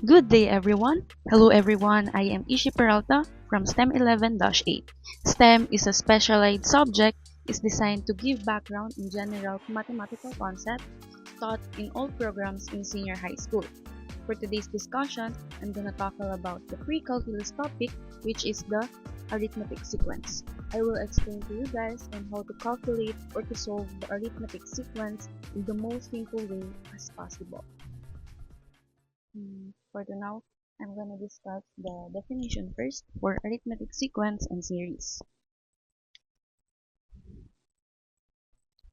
Good day, everyone. Hello, everyone. I am Ishi Peralta from STEM 11-8. STEM is a specialized subject is designed to give background in general mathematical concepts taught in all programs in senior high school. For today's discussion, I'm going to talk about the pre-calculus topic, which is the arithmetic sequence. I will explain to you guys on how to calculate or to solve the arithmetic sequence in the most simple way as possible. For the now, I'm going to discuss the definition first for arithmetic sequence and series.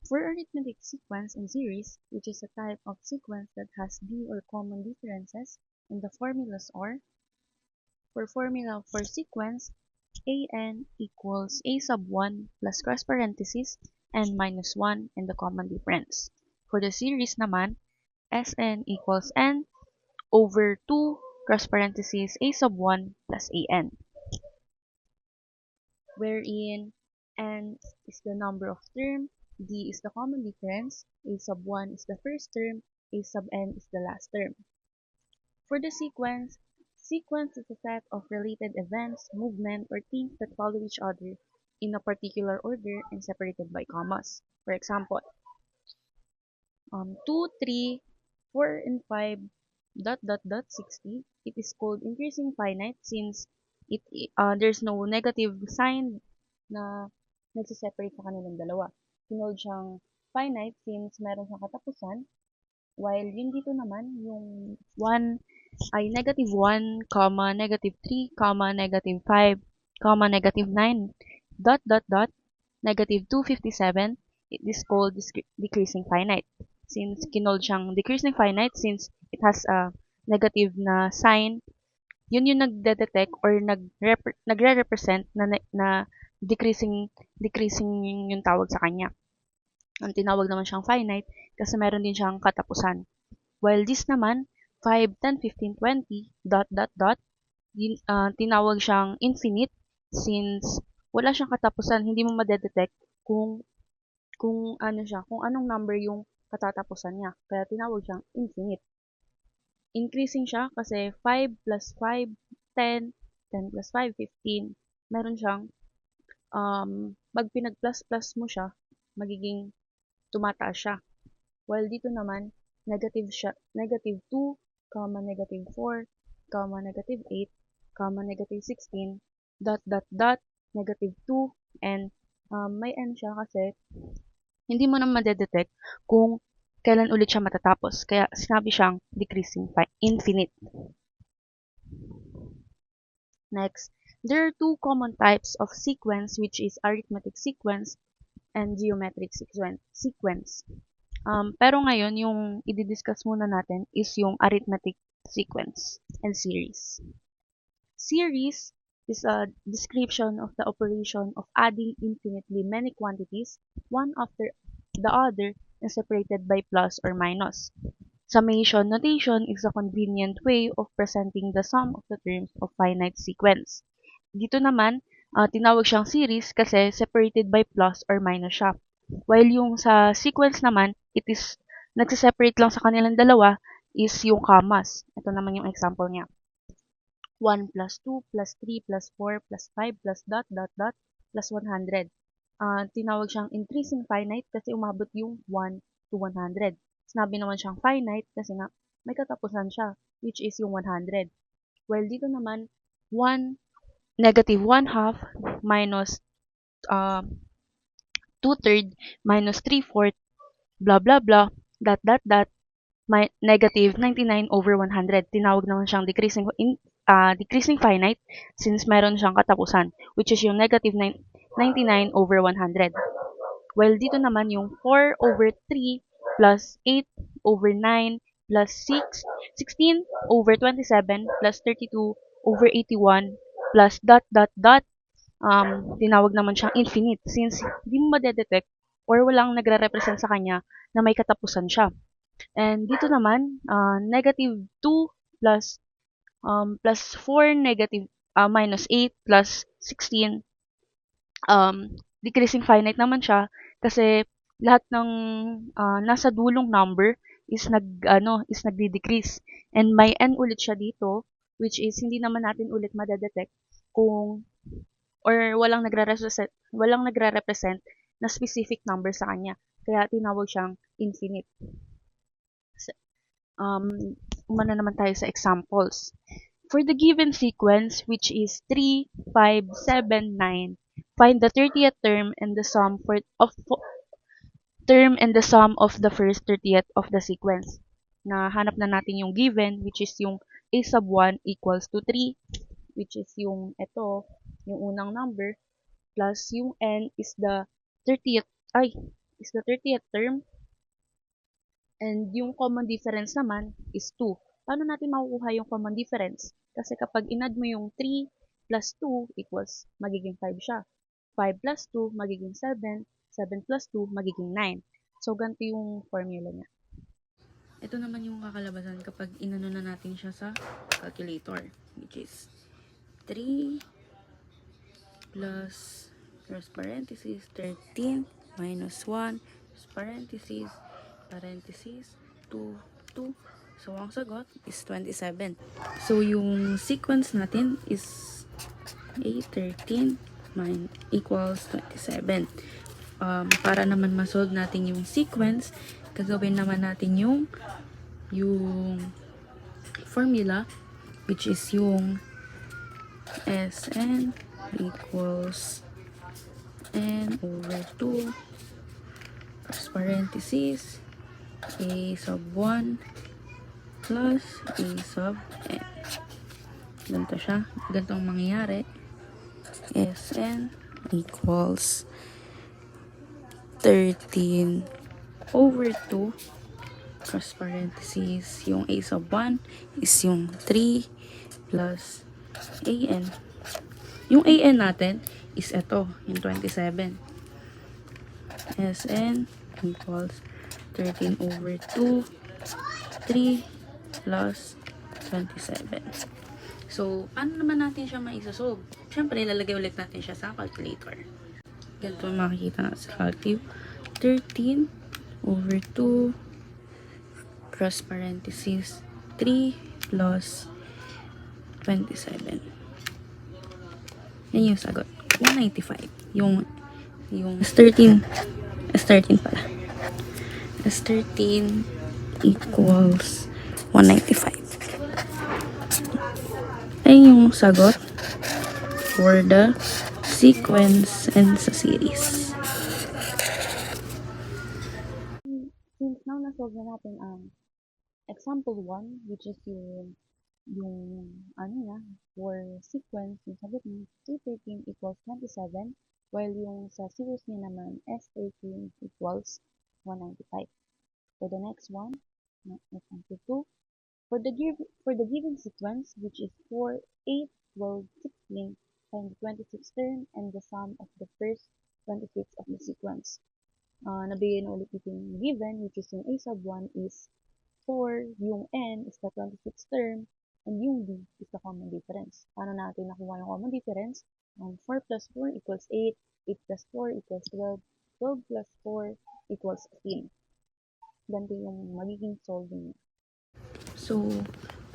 For arithmetic sequence and series, which is a type of sequence that has b or common differences in the formulas are, for formula for sequence, an equals a sub 1 plus cross parenthesis n minus 1 and the common difference. For the series naman, Sn equals n over 2 cross parenthesis a sub 1 plus an, wherein n is the number of term, d is the common difference, a sub 1 is the first term, a sub n is the last term. For the sequence is a set of related events, movement, or things that follow each other in a particular order and separated by commas. For example, 2, 3, 4, and 5, dot, dot, dot, 60. It is called increasing finite since there's no negative sign na nagsiseparate sa kanilang dalawa. Kinold siyang finite since meron siyang katapusan, while yun dito naman, yung 1 ay negative 1, negative 3, negative 5, negative 9, dot, dot, dot, negative 257. It is called decreasing finite. Since kinold siyang decreasing finite since it has a negative na sign, yun yung nagde-detect or nagre-represent na decreasing yung tawag sa kanya. Ang tinawag naman siyang finite kasi meron din siyang katapusan. While this naman, 5, 10, 15, 20, dot, dot, dot, tinawag siyang infinite since wala siyang katapusan, hindi mo madedetect kung ano siya, kung anong number yung katatapusan niya. Kaya tinawag siyang infinite. Increasing siya kasi 5 plus 5, 10, 10 plus 5, 15. Meron siyang, pag pinag-plus-plus mo siya, magiging tumataas siya. While dito naman, negative 2, negative 4, negative 8, negative 16, dot, dot, dot, negative 2, and may n siya kasi hindi mo na madedetect kung kailan ulit siya matatapos. Kaya sinabi siyang decreasing infinite. Next, there are two common types of sequence, which is arithmetic sequence and geometric sequence. Pero ngayon, yung i-discuss muna natin is yung arithmetic sequence and series. Series is a description of the operation of adding infinitely many quantities, one after the other, and separated by plus or minus. Summation notation is a convenient way of presenting the sum of the terms of finite sequence. Dito naman, tinawag siyang series kasi separated by plus or minus siya. While yung sa sequence naman, it is nagsiseparate lang sa kanilang dalawa is yung commas. Ito naman yung example niya. 1 plus 2 plus 3 plus 4 plus 5 plus dot dot dot plus 100. Tinawag siyang increasing finite kasi umabot yung 1 to 100. Sinabi naman siyang finite kasi nga may katapusan siya, which is yung 100. While dito naman, 1, negative 1 half minus 2/3 minus 3/4, blah blah blah, dot dot dot, negative 99 over 100. Tinawag naman siyang decreasing finite since meron siyang katapusan, which is yung negative 99 over 100. While dito naman yung 4 over 3 plus 8 over 9 plus 16 over 27 plus 32 over 81 plus dot dot dot, tinawag naman siyang infinite since hindi mo madedetect or walang nagre-represent sa kanya na may katapusan siya. And dito naman, negative 2 plus 4 negative minus 8 plus 16, decreasing finite naman siya kasi lahat ng nasa dulong number is nagde-decrease. And may n ulit siya dito, which is hindi naman natin ulit madedetect kung or walang nagre-represent na specific number sa kanya. Kaya tinawag siyang infinite. Umano naman tayo sa examples. For the given sequence, which is 3, 5, 7, 9, find the 30th term and the sum of the first 30th of the sequence. Nahanap na natin yung given, which is yung a sub 1 equals to 3, which is yung unang number, plus yung n is the 30th term, and yung common difference naman is 2. Paano natin makukuha yung common difference? Kasi kapag inad mo yung 3 plus 2 equals, magiging 5 siya. 5 plus 2 magiging 7, 7 plus 2 magiging 9. So, ganito yung formula niya. Ito naman yung kakalabasan kapag inano na natin siya sa calculator, which is 3 plus cross parenthesis 13 minus 1 cross parenthesis 2, 2. So, ang sagot is 27. So, yung sequence natin is A13 equals 27. Para naman masolve natin yung sequence, gagawin naman natin yung formula, which is yung Sn equals n over 2 cross parenthesis a sub 1 plus a sub n. Ganito siya. Ganito ang mangyayari. Sn equals 13 over 2 cross parenthesis yung a sub 1 is yung 3 plus an. Yung an natin is ito, yung 27. Sn equals 13 over 2 3 plus 27. So, paano naman natin siya maisasolve? Siyempre, ilalagay ulit natin siya sa calculator. Ganito makikita natin sa calculator. 13 over 2 cross parenthesis 3 plus 27. Yan yung sagot. 195. Yung S13 pala. S13 equals 195. Ayun yung sagot for the sequence and sa series. Since now na-solve na natin ang example 1, which is for sequence, yung sagot niya, C13 equals 27, while yung sa series niya naman, S13 equals 195. For the next one, example 2, for the given sequence, which is 4, 8, 12, 16, find the 26th term and the sum of the first 26 of the sequence. Nabigay na ulit dito yung given, which is yung a sub 1 is 4, yung n is the 26th term, and yung d is the common difference. Paano natin nakuha yung common difference? 4 plus 4 equals 8, 8 plus 4 equals 12, 12 plus 4 equals 15. Ganito yung magiging solving. So,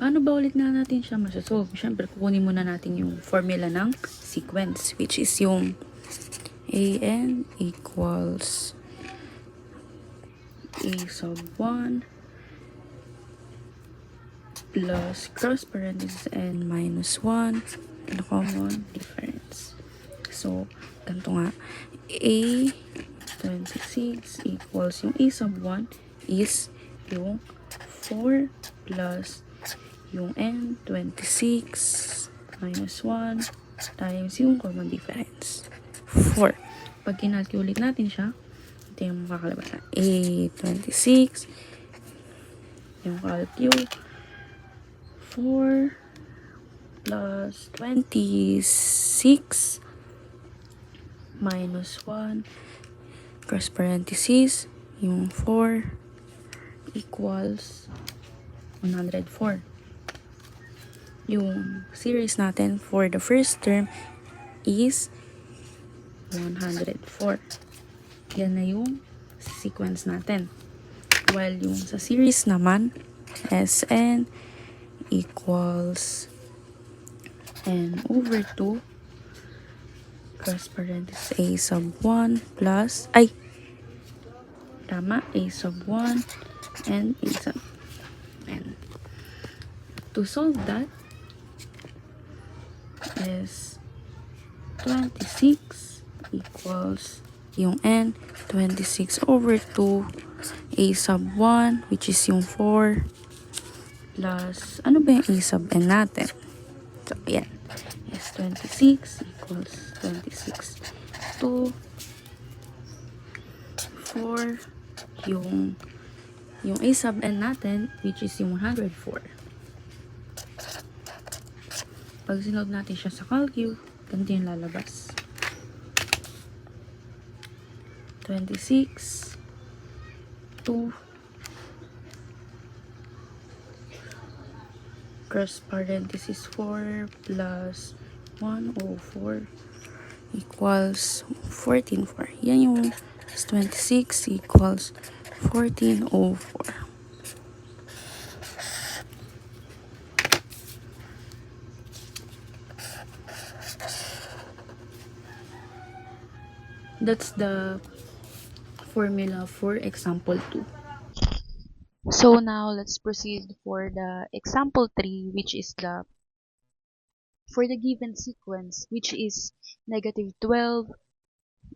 paano ba ulit na natin siya masasolve? Siyempre, kukunin muna natin yung formula ng sequence, which is yung an equals a sub 1 plus cross parenthesis n minus 1 and common difference. So, ganito nga. A26 equals yung a sub 1 is yung 4 plus yung n26 minus 1 times yung common difference. 4. Pag kinalculate natin siya, ito yung makakalabas na. A26 yung calculate 4 plus 26 minus 1 cross parenthesis yung 4 equals 104. Yung series natin for the first term is 104. Yan na yung sequence natin. While yung sa series naman, Sn equals n over 2 cross parenthesis a sub 1 plus, a sub 1 and a sub n. To solve that is 26 equals yung n, 26 over 2 a sub 1, which is yung 4, plus, ano ba yung a sub n natin? So, yan. Is 26 equals 26 to 4, yung a sub n natin, which is yung 104. Pag sinod natin siya sa calcu, ganito yung lalabas. 26 to cross parenthesis 4 plus 104 equals 1404. Yan yung 26 equals 1404. That's the formula for example 2. So now let's proceed for the example 3, which is for the given sequence, which is negative 12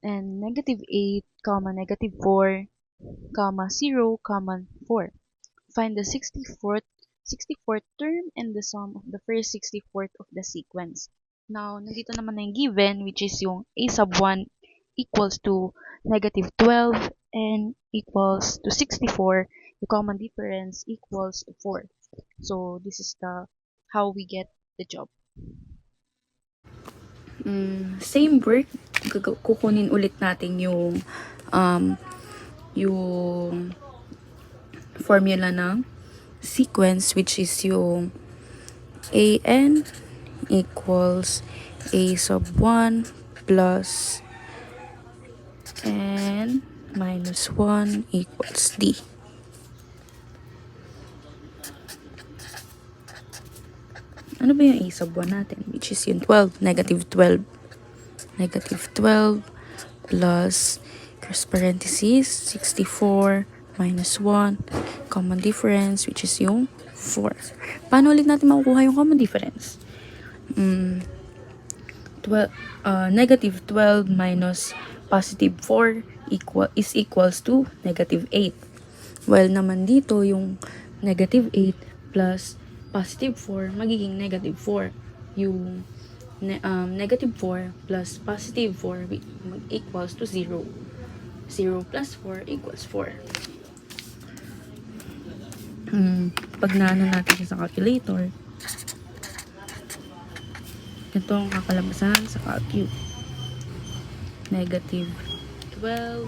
and negative 8, comma negative 4, comma 0, comma 4. Find the 64th term and the sum of the first 64th of the sequence. Now, nandito naman na yung given, which is yung a sub 1 equals to negative 12 and equals to 64. The common difference equals to 4. So, this is how we get the job. Same work, kukunin ulit natin yung formula ng sequence, which is yung an equals a sub 1 plus n minus 1 equals d. Ano ba yung a sub 1 natin? Which is yung 12, negative 12. Negative 12 plus cross parenthesis 64 minus 1, common difference, which is yung 4. Paano ulit natin makukuha yung common difference? Negative 12 minus positive 4 is equals to negative 8. While naman dito, yung negative 8 plus positive 4, magiging negative 4. Yung negative 4 plus positive 4 equals to 0. 0 plus 4 equals 4. Pag naano natin siya sa calculator, ito ang kakalabasan sa calcu. Negative 12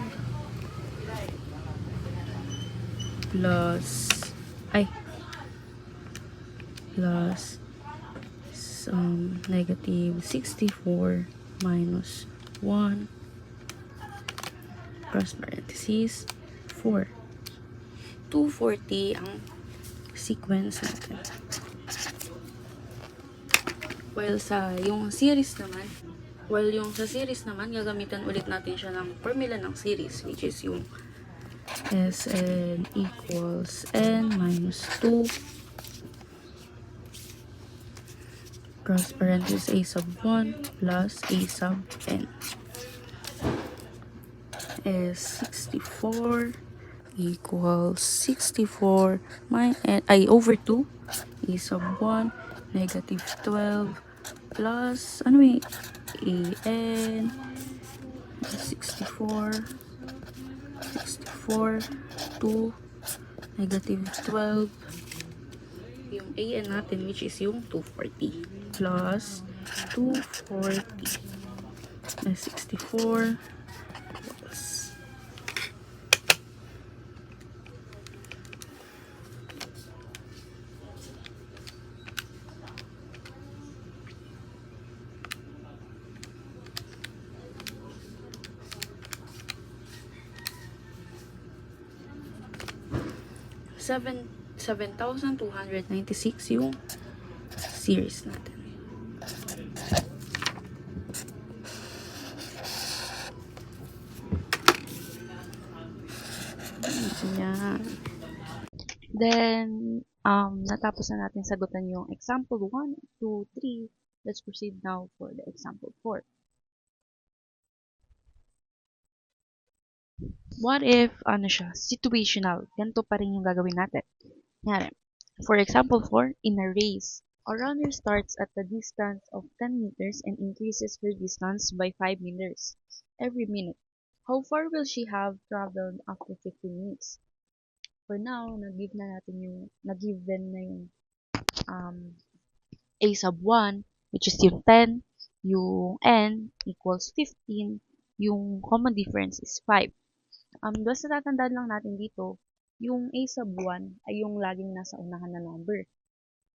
plus negative 64 minus 1 cross parenthesis 4. 240 ang sequence natin. While sa series naman, gagamitan ulit natin siya ng formula ng series, which is yung Sn equals n minus 2 cross parenthesis a sub 1 plus a sub n is 64 equals 64 over 2 a sub 1 negative 12 plus an 64 to negative 12 yung an natin, which is yung 240 plus 240 na 64 plus 7,296 yung series natin. Ayan. Then, natapos na natin sagutan yung example 1, 2, 3. Let's proceed now for the example 4. What if, situational. Ganito pa rin yung gagawin natin. Yan. For example 4, in a race, a runner starts at the distance of 10 meters and increases her distance by 5 meters every minute. How far will she have traveled after 15 minutes? For now, nag-given na yung um, a sub 1, which is yung 10, yung n equals 15, yung common difference is 5. Basta tatandaan lang natin dito, yung a sub 1 ay yung laging nasa unahan na number.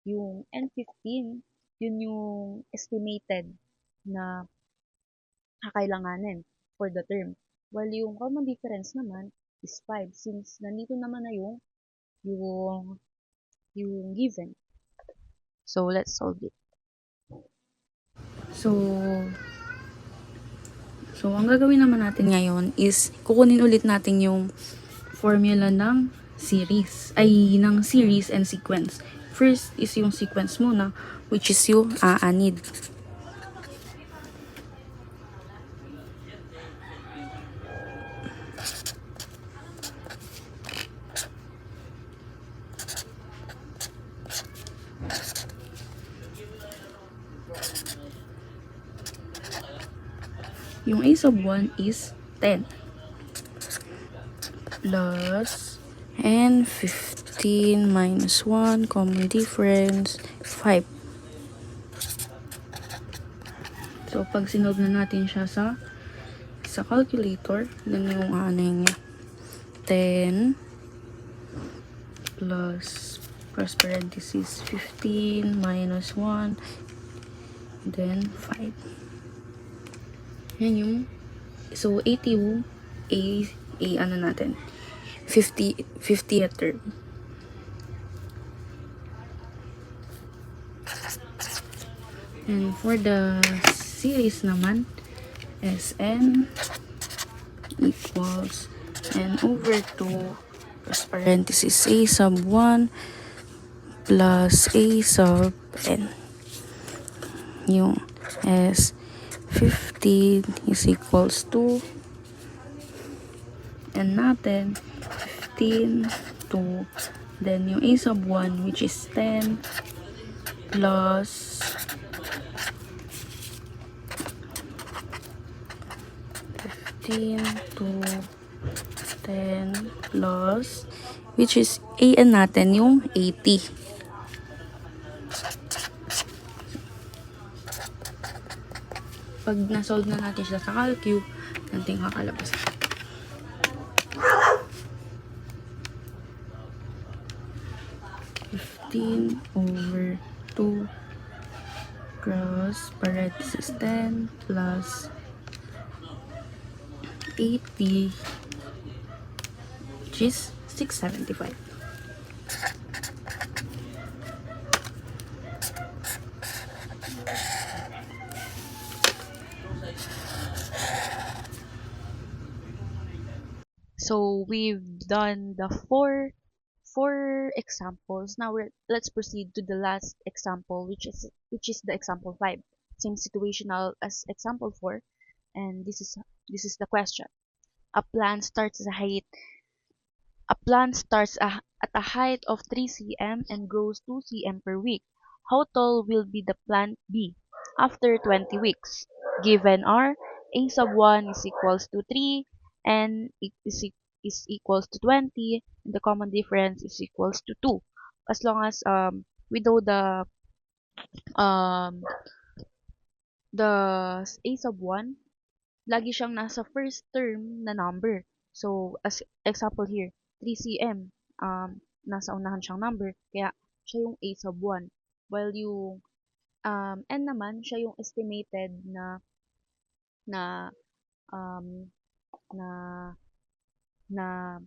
Yung N15, yun yung estimated na kakailanganin for the term. While yung common difference naman is 5 since nandito naman na yung given. So, let's solve it. So, ang gagawin naman natin ngayon is kukunin ulit natin yung formula ng series and sequence. First is yung sequence muna, which is yung aanid. Yung a sub 1 is 10 plus and 15 minus 1 common difference 5. So pag sinolve na natin siya sa calculator, then yung ano niya 10 plus parenthesis 15 minus 1 then 5. Yan yung so 80 yung ano natin 50th term. And for the series naman, Sn equals n over 2 plus parenthesis a sub 1 plus a sub n. Yung S15 is equals to n natin 15 to then yung a sub 1 which is 10 plus 15 to 10 plus which is an natin yung 80. Pag na-solve na natin siya sa calcu, natin kakalabas. over 2 cross parenthesis 10 plus 80 which is 675. So, we've done the four examples. Now let's proceed to the last example, which is the example 5. Same situational as example 4, and this is the question. A plant starts at a height of 3 cm and grows 2 cm per week. How tall will be the plant be after 20 weeks? Given are a sub 1 is equals to 3 and is equals to 20 and the common difference is equals to 2. As long as we know um the a sub 1, lagi siyang nasa first term na number. So, as example here, 3 cm, nasa unahan siyang number, kaya siya yung a sub 1. While yung n naman, siya yung estimated na um, na na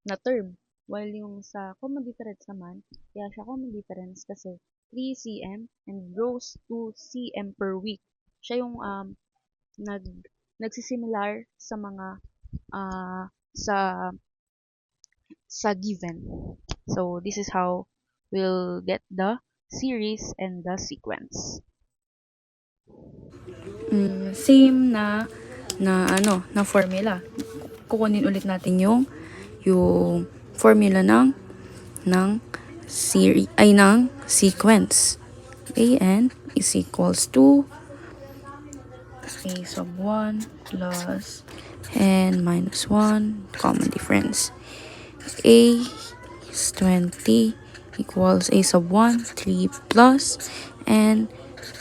na term. While yung sa common difference naman, kaya siya common difference kasi 3 cm and grows 2 cm per week. Siya yung nag nagsisimilar sa mga ah, sa given. So this is how we'll get the series and the sequence. Same na formula. Kukunin ulit natin yung formula ng ng sequence. An is equals to a sub 1 plus n minus 1 common difference. A is 20 equals a sub 1 3 plus n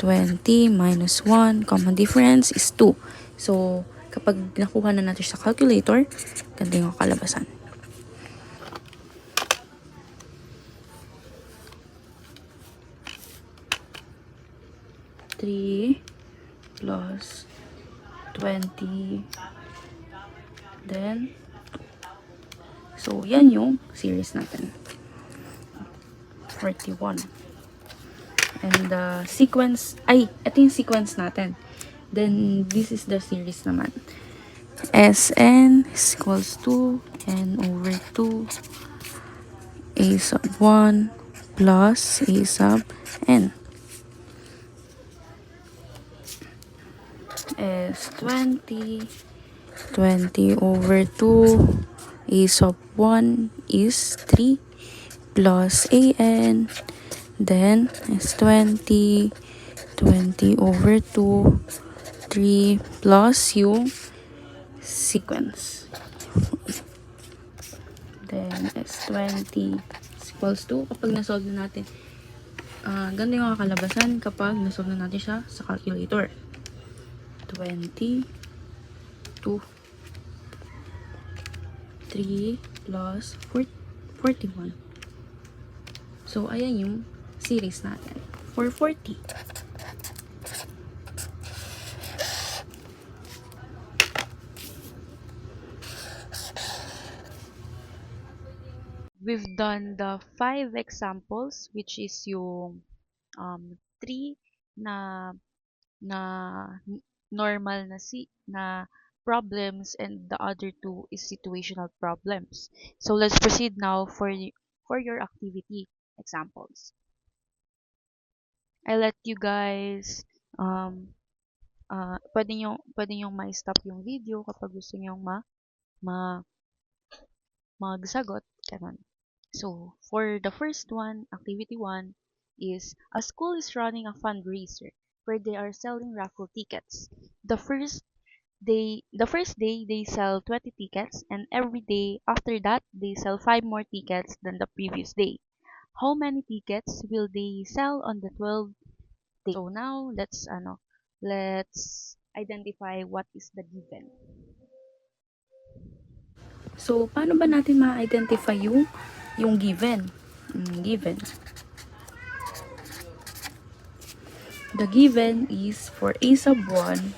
20 minus 1 common difference is 2. So kapag nakuha na natin sa calculator, ganito yung kalabasan. 3 plus 20, then so yan yung series natin, 41. And the sequence, ito yung sequence natin. Then this is the series naman. Sn is equals to n over 2 a sub 1 plus a sub n. Is 20 over 2 a sub 1 is 3 plus an, then is 20 over 2 3 plus yung sequence, then is 20 is equals to, kapag nasolve na natin, ganito yung kakalabasan kapag nasolve na natin siya sa calculator. 20 to 3 plus 41. So, ayan yung series natin for 40. We've done the 5 examples, which is yung 3 na normal na problems, and the other 2 is situational problems. So let's proceed now for your activity examples. I let you guys pwede nyo ma-stop yung video kapag gusto nyo ma magsagot, ganun. So, for the first one, activity 1 is a school is running a fundraiser where they are selling raffle tickets. The first day they sell 20 tickets, and every day after that they sell 5 more tickets than the previous day. How many tickets will they sell on the 12th day? So now let's identify what is the given. So, paano ba natin ma-identify yung given? Given. The given is for a sub 1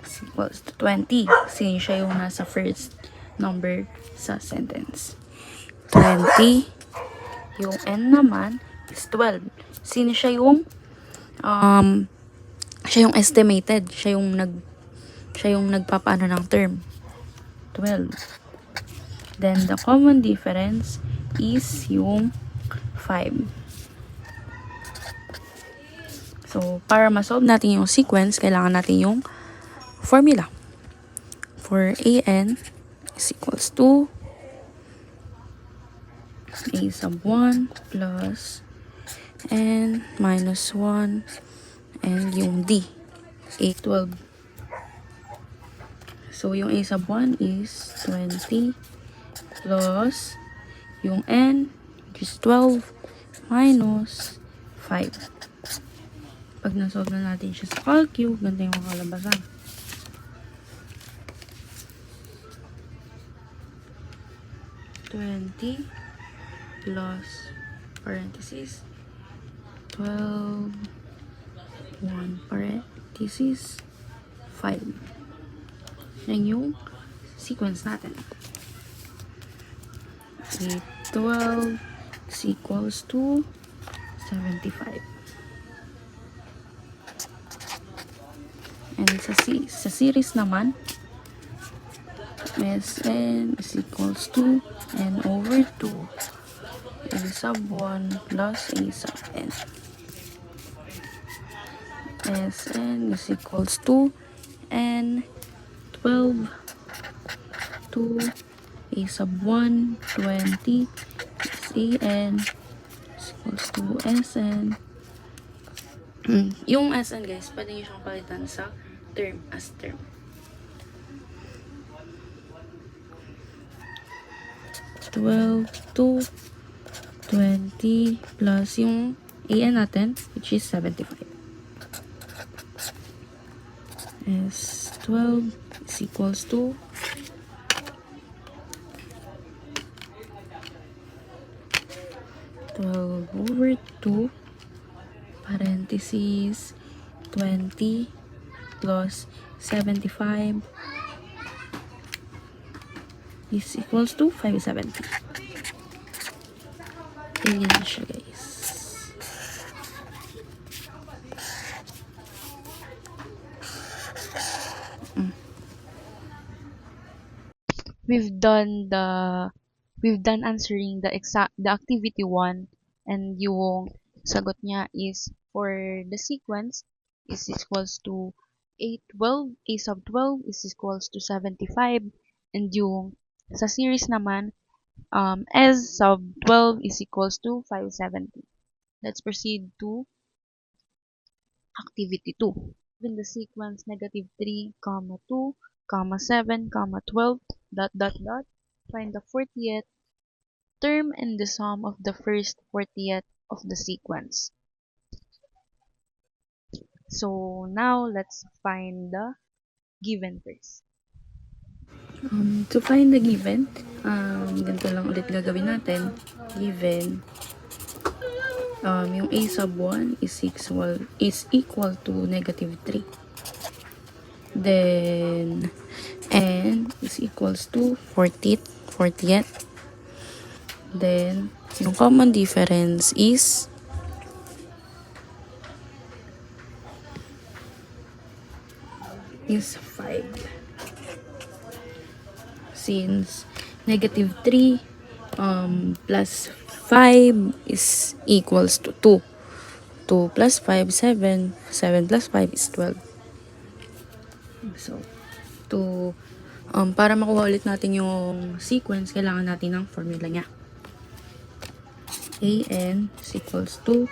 is equals to 20. Kasi siya yung nasa first number sa sentence. 20. Yung n naman is 12. Sino siya yung estimated. Siya yung nagpapaano ng term. 12. Then the common difference is yung 5. So, para ma-solve natin yung sequence, kailangan natin yung formula. For an is equals to a sub 1 plus n minus 1 and yung d, a 12. So, yung a sub 1 is 20 plus yung n, which is 12, minus 5. Pag nasolve na natin siya sa calcu, ganito yung kakalabasan. $20 plus parenthesis 12 1 parenthesis 5. Yan yung sequence natin. 12 is equals to 75. And sa series naman, Sn is equals to n over 2 a sub 1 plus a sub n. Sn is equals to n 12 to a sub 1 20 is an is equals to Sn. Yung Sn guys, pwede nyo siyang palitan sa term as term. 12 to 20 plus yung an natin, which is 75. Is 12 is equals to 12 over 2 parentheses 20 plus 75 is equals to 570. Ganyan siya guys. We've done answering the activity 1, and yung sagot niya is for the sequence is equals to a sub 12 is equals to 75, and yung sa series naman s sub 12 is equals to 570. Let's proceed to activity 2. In the sequence -3, 2, 7, 12, ... Find the 40th term and the sum of the first 40th of the sequence. So now let's find the given first. To find the given, ganito lang ulit gagawin natin. Given, yung a sub 1 is equal to -3. Then, n is equals to 40th. Then, yung common difference is 5. Since -3 plus 5 is equals to 2. 2 plus 5, 7. 7 plus 5 is 12. So, para makuha ulit natin yung sequence, kailangan natin ng formula niya. An is equals to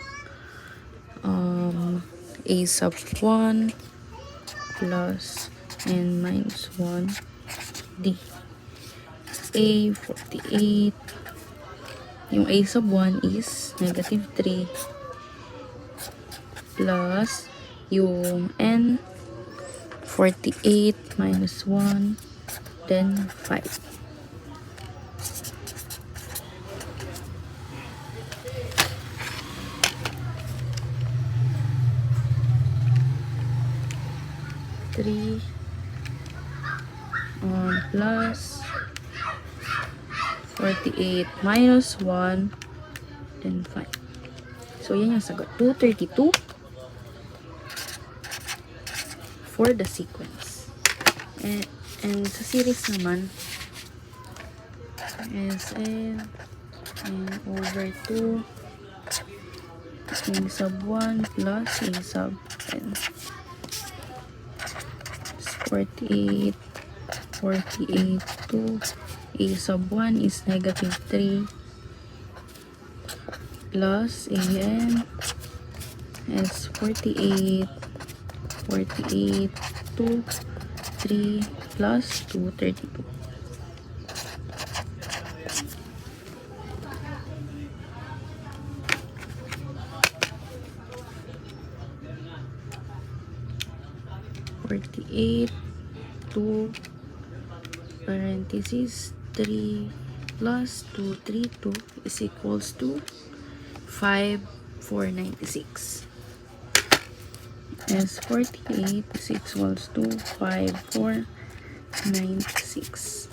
a sub 1 plus n minus 1 d. A 48. Yung a sub 1 is -3 plus yung n 48 minus 1, then 5. Plus 48 minus 1, then 5. So, yan yung sagot. 232 for the sequence. And sa series naman, is n over 2 a sub 1 plus a sub n. 48 to a sub 1 is -3 plus an is 48 to 3 plus 232. to parentheses 3 plus 232 is equals to 5,496. As 48 is equals to 5,496.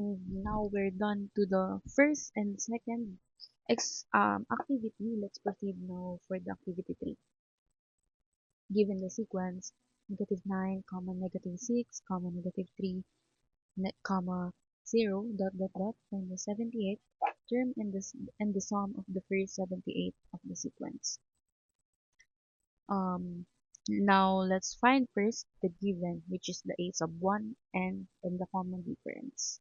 And now we're done to the first and second activity. Let's proceed now for the activity 3. Given the sequence -9, -6, -3, comma 0, dot dot dot, find the 78th term and the sum of the first 78 of the sequence. Now let's find first the given, which is the a sub 1 and the common difference.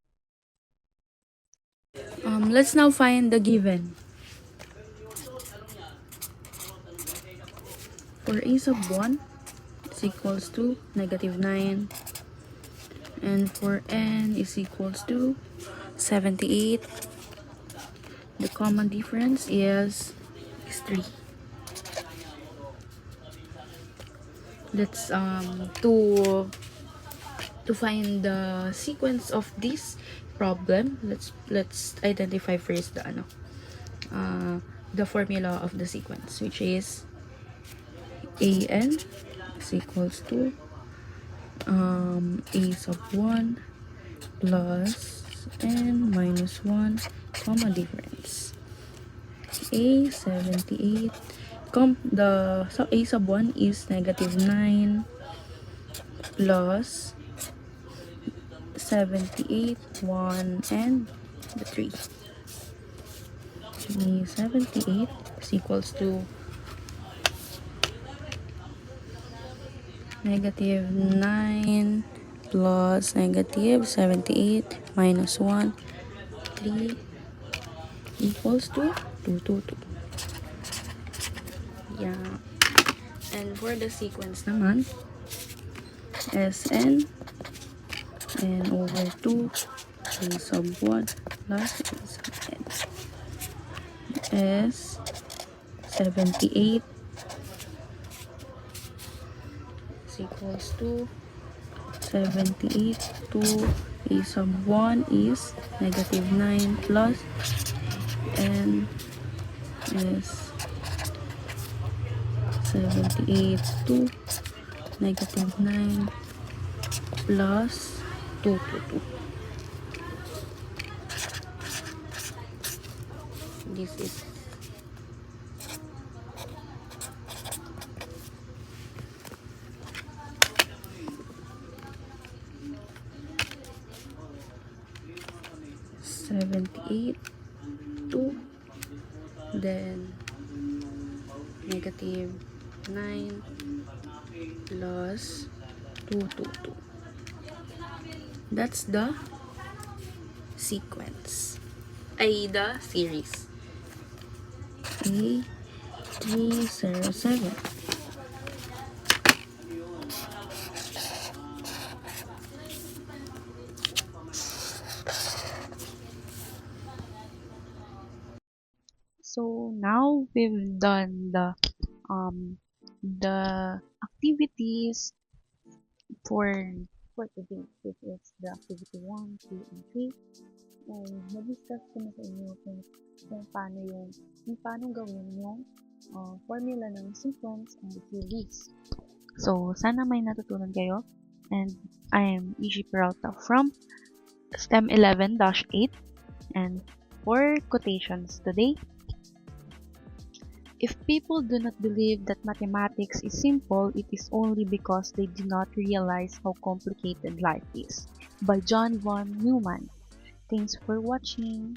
Let's now find the given. For a sub 1 is equals to -9, and for n is equals to 78. The common difference is 3. Let's to find the sequence of this problem, let's identify first the formula of the sequence, which is an is equals to a sub 1 plus n minus 1 comma difference a 78 so a sub 1 is -9 plus 78, 1, and the 3. The 78 is equals to -9 plus -78 minus 1, 3 equals to 222. Yeah. And for the sequence naman, Sn n over 2 a sub 1 plus a sub n is 78 is equals to 78 to a sub 1 is -9 plus n is 78 to -9 plus 222. This is -78 to then -9 plus 222. That's the sequence. The series. A307. So now we've done the activities for today. This is the activity 1, 2, and 3. And na-discuss ko na sa inyo kung paano gawin yung formula ng sequence and series. So, sana may natutunan kayo. And I am Ishi Peralta from STEM 11-8. And for quotations today, if people do not believe that mathematics is simple, it is only because they do not realize how complicated life is. By John von Neumann. Thanks for watching.